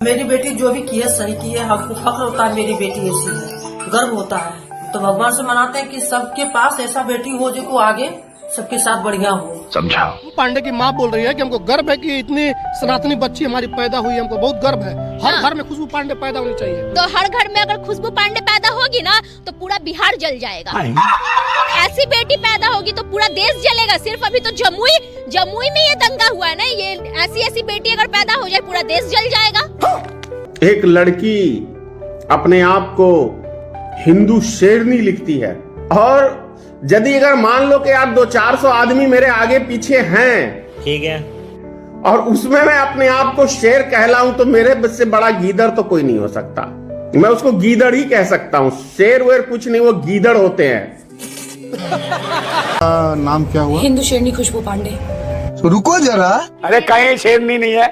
मेरी बेटी जो भी की है सही की है। हमको फख्र होता है मेरी बेटी ऐसी है, गर्व होता है। तो भगवान से मनाते हैं कि सबके पास ऐसा बेटी हो जो आगे सबके साथ बढ़िया हो। समझा। पांडे की माँ बोल रही है कि हमको गर्व है कि इतनी सनातनी बच्ची हमारी पैदा हुई, हमको बहुत गर्व है। हर घर में खुशबू पांडे पैदा होनी चाहिए। तो हर घर में अगर खुशबू पांडे पैदा होगी ना तो पूरा बिहार जल जाएगा। ऐसी बेटी पैदा होगी तो पूरा देश जलेगा। सिर्फ अभी तो जमुई में ये दंगा हुआ है ना, ये ऐसी बेटी अगर पैदा हो जाए पूरा देश जल जाएगा। एक लड़की अपने आप को हिंदू शेरनी लिखती है, और यदि अगर मान लो कि यार 200-400 आदमी मेरे आगे पीछे हैं, ठीक है, और उसमें मैं अपने आप को शेर कहलाऊं तो मेरे से बड़ा गीदड़ तो कोई नहीं हो सकता। मैं उसको गीदड़ ही कह सकता हूं, शेर वेर कुछ नहीं, वो गीदड़ होते हैं। नाम क्या हुआ? हिंदू शेरनी खुशबू पांडे। तो रुको जरा। अरे कहीं शेरनी नहीं है,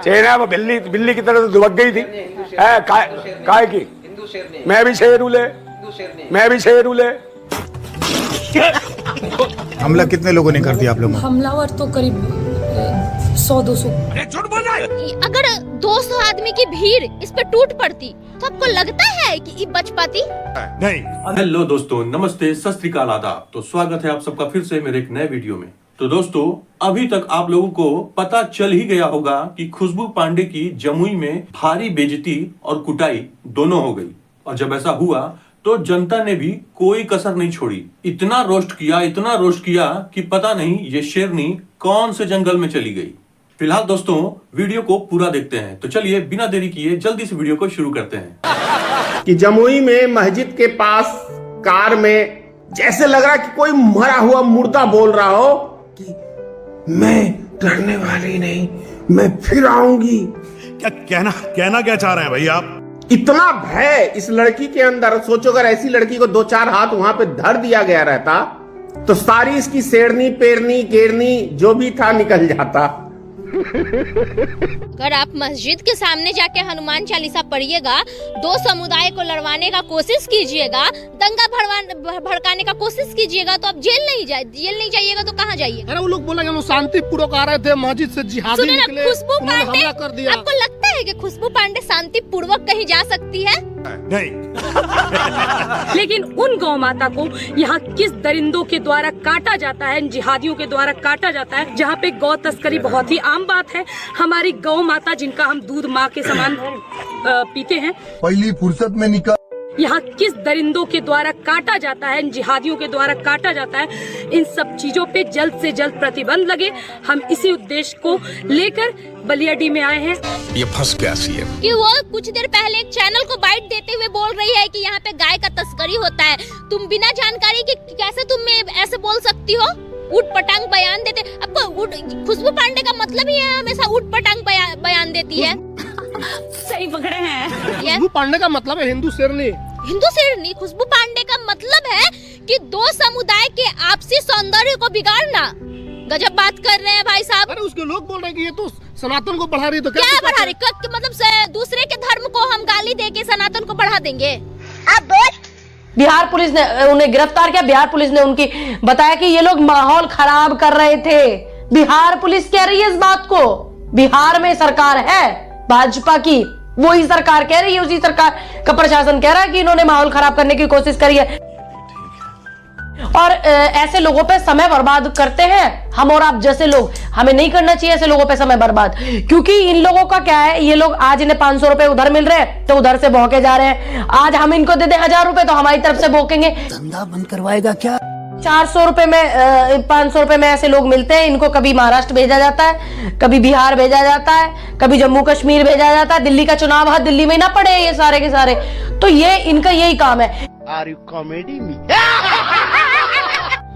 शेर है वो बिल्ली की तरह तो दुबक गई थी। काय की मैं भी शेर उले, मैं भी शेर उले। हमला कितने लोगों ने कर दिया आप लोगों? हमलावर तो करीब 100-200। अगर 200 आदमी की भीड़ इस पे टूट पड़ती तो आपको लगता है कि ये बच पाती? नहीं। हेलो दोस्तों, नमस्ते, सत श्री अकाल, आदाब। तो स्वागत है आप सबका फिर से मेरे एक नए वीडियो में। तो दोस्तों, अभी तक आप लोगों को पता चल ही गया होगा कि खुशबू पांडे की जमुई में भारी बेइज्जती और कुटाई दोनों हो गई। और जब ऐसा हुआ तो जनता ने भी कोई कसर नहीं छोड़ी। इतना रोस्ट किया कि पता नहीं ये शेरनी कौन से जंगल में चली गई। फिलहाल दोस्तों, वीडियो को पूरा देखते हैं। तो चलिए बिना देरी किए जल्दी से वीडियो को शुरू करते हैं। कि जमुई में मस्जिद के पास कार में जैसे लग रहा कि कोई मरा हुआ मुर्दा बोल रहा हो कि मैं डरने वाली नहीं, मैं फिर आऊंगी। क्या कहना क्या चाह रहे हैं भाई आप? इतना भय इस लड़की के अंदर। सोचो अगर ऐसी लड़की को 2-4 हाथ वहां पे धर दिया गया रहता तो सारी इसकी शेरनी पेरनी गेरनी जो भी था निकल जाता। अगर आप मस्जिद के सामने जाके हनुमान चालीसा पढ़िएगा, 2 समुदाय को लड़वाने का कोशिश कीजिएगा, दंगा भड़काने का कोशिश कीजिएगा, तो आप जेल नहीं जाइएगा तो कहाँ जाइए? अरे वो लोग बोला हम शांतिपूर्वक आ रहे थे, मस्जिद से जिहादी निकले, खुशबू पांडे हमला कर दिया। आपको लगता है कि खुशबू पांडे शांतिपूर्वक कहीं जा सकती है? नहीं। लेकिन उन गौ माता को यहाँ किस दरिंदों के द्वारा काटा जाता है, जिहादियों के द्वारा काटा जाता है, जहाँ पे गौ तस्करी बहुत ही आम बात है। हमारी गौ माता जिनका हम दूध माँ के समान पीते हैं, पहली फुर्सत में निकल। यहाँ किस दरिंदों के द्वारा काटा जाता है, जिहादियों के द्वारा काटा जाता है, इन सब चीजों पे जल्द से जल्द प्रतिबंध लगे। हम इसी उद्देश्य को लेकर बलियाडी में आए हैं। ये फंस गया सीएम कि वो कुछ देर पहले एक चैनल को बाइट देते हुए बोल रही है कि यहाँ पे गाय का तस्करी होता है। तुम बिना जानकारी के कैसे तुम ऐसे बोल सकती हो? उठ पटांग बयान देते। आपको खुशबू पांडे का मतलब ही है हमेशा उठ पटांग बयान देती है। सही पकड़े हैं। खुशबू पांडे का मतलब है हिंदू शेरनी। खुशबू पांडे का मतलब है कि 2 समुदाय के आपसी सौंदर्य को बिगाड़ना। गजब बात कर रहे हैं भाई साहब। अरे उसके लोग बोल रहे हैं कि ये तो सनातन को बढ़ा रही है, तो क्या बढ़ा रही? मतलब दूसरे के धर्म को हम गाली देके सनातन को बढ़ा देंगे? आप बोल। बिहार पुलिस ने उन्हें गिरफ्तार किया। बिहार पुलिस ने उनकी बताया कि ये लोग माहौल खराब कर रहे थे। बिहार पुलिस कह रही है इस बात को। बिहार में सरकार है भाजपा की, वही सरकार कह रही है, उसी सरकार का प्रशासन कह रहा है कि इन्होंने माहौल खराब करने की कोशिश करी है और ऐसे लोगों पे समय बर्बाद करते हैं हम और आप जैसे लोग। हमें नहीं करना चाहिए ऐसे लोगों पे समय बर्बाद, क्योंकि इन लोगों का क्या है, ये लोग आज इन्हें 500 रुपए उधर मिल रहे हैं तो उधर से भौंके जा रहे हैं। आज हम इनको दे दें 1000 रुपए तो हमारी तरफ से भौंकेंगे। धंधा बंद करवाएगा क्या? 400 रुपए में 500 रुपए में ऐसे लोग मिलते हैं। इनको कभी महाराष्ट्र भेजा जाता है, कभी बिहार भेजा जाता है, कभी जम्मू कश्मीर भेजा जाता है। दिल्ली का चुनाव है, दिल्ली में ही ना पड़े ये सारे के सारे, तो ये इनका यही काम है। Are you comedy me?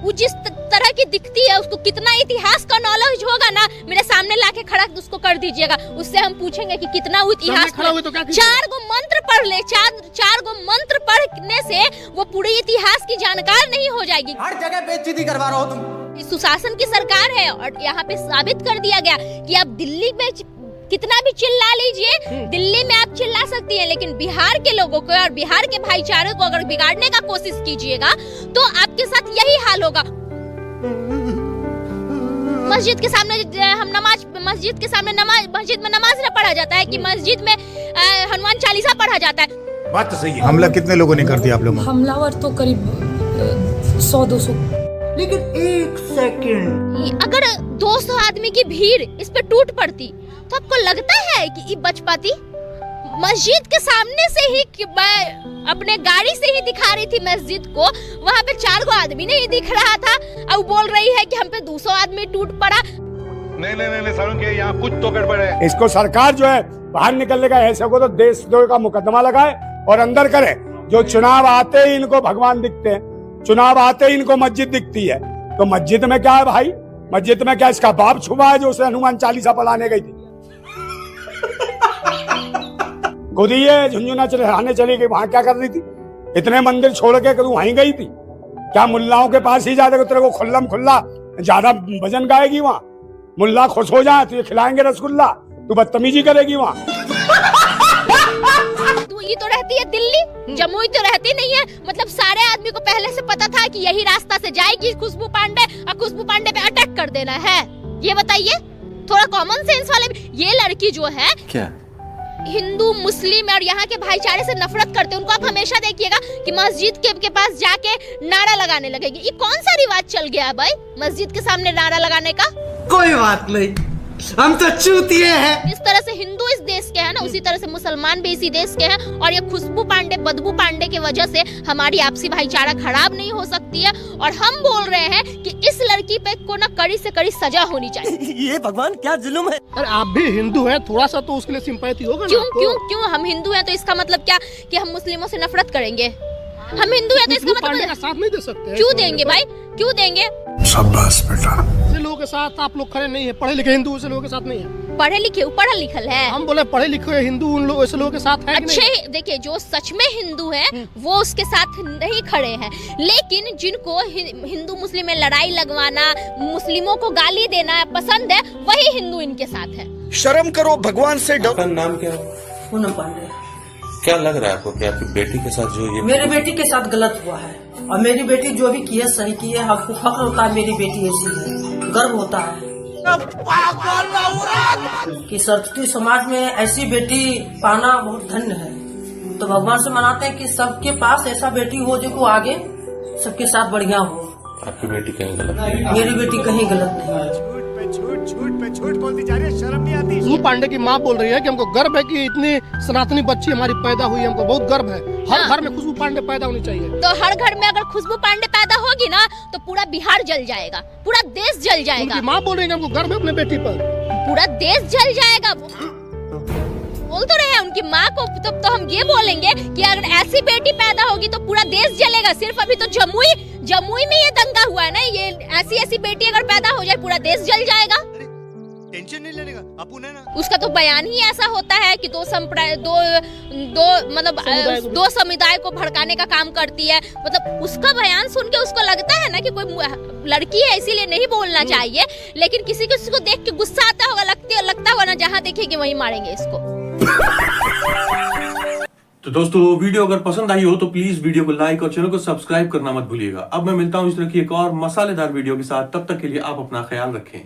वो जिस तरह की दिखती है, उसको कितना इतिहास का नॉलेज होगा ना, मेरे सामने लाके खड़ा उसको कर दीजिएगा। उससे हम पूछेंगे कि कितना इतिहास। 4 गो मंत्र पढ़ ले, 4 गो मंत्र पढ़ने से वो पूरे इतिहास की जानकार नहीं हो जाएगी। हर जगह बेइज्जती करवा रहे हो तुम। सुशासन की सरकार है और यहाँ पे साबित कर दिया गया कि आप दिल्ली में कितना भी चिल्ला लीजिए, दिल्ली में आप चिल्ला सकती हैं, लेकिन बिहार के लोगों को और बिहार के भाईचारे को अगर बिगाड़ने का कोशिश कीजिएगा तो आपके साथ यही हाल होगा। मस्जिद के सामने मस्जिद में नमाज न पढ़ा जाता है कि मस्जिद में हनुमान चालीसा पढ़ा जाता है। बात तो सही है। हमला कितने लोगों ने कर दिया आप लोगों? हमलावर तो करीब 100-200। लेकिन एक सेकंड, अगर 200 आदमी की भीड़ इस पे टूट पड़ती तो आपको लगता है कि ये बच पाती? मस्जिद के सामने से ही अपने गाड़ी से ही दिखा रही थी मस्जिद को, वहाँ पे 4 गो आदमी नहीं दिख रहा था, अब बोल रही है कि हम पे 200 आदमी टूट पड़ा। नहीं सारुण के यहाँ कुछ तो गड़बड़ है। इसको सरकार जो है बाहर निकलने का ऐसे को तो देशद्रोह का मुकदमा लगाए और अंदर करे। जो चुनाव आते ही इनको भगवान दिखते हैं, चुनाव आते ही इनको मस्जिद दिखती है, तो मस्जिद में क्या है भाई? मस्जिद में क्या इसका बाप छुपा है जो उसे हनुमान चालीसा पढ़ाने गई थी? खुद ही ये झुंझुना चढ़ाने चली गई, वहां क्या कर रही थी? इतने मंदिर छोड़ के तू वहीं गई थी क्या? मुल्लाओं के पास ही जाते तेरे को खुल्लम खुल्ला ज्यादा भजन गाएगी वहाँ? मुल्ला खुश हो जाए तुझे खिलाएंगे रसगुल्ला, तू बदतमीजी करेगी वहाँ। तू ये तो रहती है दिल्ली, जमुई तो रहती नहीं है। मतलब सारे आदमी को पहले से पता था कि यही रास्ता से जाएगी खुशबू पांडे और खुशबू पांडे पे अटैक कर देना है। ये बताइए, थोड़ा कॉमन सेंस वाले। ये लड़की जो है क्या हिंदू मुस्लिम और यहाँ के भाईचारे से नफरत करते हैं, उनको आप हमेशा देखिएगा कि मस्जिद के पास जाके नारा लगाने लगेगी। ये कौन सा रिवाज चल गया है भाई, मस्जिद के सामने नारा लगाने का? कोई बात नहीं, हम तो चूतिए हैं। इस तरह से हिंदू इस देश के हैं ना, उसी तरह से मुसलमान भी इसी देश के हैं। और ये खुशबू पांडे बदबू पांडे की वजह से हमारी आपसी भाईचारा खराब नहीं हो सकती है। और हम बोल रहे हैं कि इस लड़की पे को ना कड़ी से कड़ी सजा होनी चाहिए। ये भगवान क्या जुल्म है। अरे आप भी हिंदू हैं, थोड़ा सा तो उसके लिए सिंपैथी होगा। क्यों हम हिंदू हैं तो इसका मतलब क्या कि हम मुस्लिमों से नफरत करेंगे? हम हिंदू हैं तो इसका मतलब का साथ नहीं दे सकते? क्यों देंगे भाई, क्यों देंगे? शाबाश बेटा। ऐसे लोगों के साथ आप लोग खड़े नहीं है, पढ़े लिखे हिंदू ऐसे लोगों के साथ नहीं है। पढ़े लिखे पढ़ा लिखल है, हम बोले पढ़े लिखे हिंदू उन लोग ऐसे लोगों के साथ है। अच्छे देखिए, जो सच में हिंदू हैं वो उसके साथ नहीं खड़े हैं, लेकिन जिनको हिंदू मुस्लिम में लड़ाई लगवाना, मुस्लिमों को गाली देना पसंद है, वही हिंदू इनके साथ है। शर्म करो, भगवान से डरो। आपका नाम क्या है? पूनम पांडे। क्या लग रहा है आपको कि आपकी बेटी के साथ जो ये मेरी बेटी के साथ गलत हुआ है, और मेरी बेटी जो भी की है सही की है। हमको फख्र होता है मेरी बेटी ऐसी है, गर्व होता है कि सरस्वती समाज में ऐसी बेटी पाना बहुत धन्य है। तो भगवान से मनाते हैं कि सबके पास ऐसा बेटी हो जो को आगे सबके साथ बढ़िया हो। आपकी बेटी कहीं गलत नहीं? मेरी बेटी कहीं गलत नहीं है। झूठ बोलती जा रही है, शर्म नहीं आती? खुशबू पांडे की माँ बोल रही है कि हमको गर्व है कि इतनी सनातनी बच्ची हमारी पैदा हुई है, हमको बहुत गर्व है। हर घर में खुशबू पांडे पैदा होनी चाहिए। तो हर घर में अगर खुशबू पांडे पैदा होगी ना तो पूरा बिहार जल जाएगा, पूरा देश जल जाएगा। उनकी माँ बोल रही है हमको गर्व है अपने बेटी पर, पूरा देश जल जाएगा। बोल तो रहे हैं उनकी माँ को, तो हम ये बोलेंगे कि अगर ऐसी बेटी पैदा होगी तो पूरा देश जलेगा। सिर्फ अभी तो जमुई में ये दंगा हुआ है ना, ये ऐसी बेटी अगर पैदा हो जाए पूरा देश जल जाएगा। टेंशन नहीं लेने का अपू ने ना। उसका तो बयान ही ऐसा होता है कि दो समुदाय को भड़काने का काम करती है। मतलब उसका बयान सुन के उसको लगता है ना कि कोई लड़की है इसीलिए नहीं बोलना चाहिए, लेकिन किसी को देख के गुस्सा आता होगा, लगता होगा ना जहाँ देखेंगे वहीं मारेंगे इसको। तो दोस्तों, वीडियो अगर पसंद आई हो तो प्लीज वीडियो को लाइक और चैनल को सब्सक्राइब करना मत भूलिएगा। अब मैं मिलता हूं इस तरह की एक और मसालेदार वीडियो के साथ, तब तक के लिए आप अपना ख्याल रखें।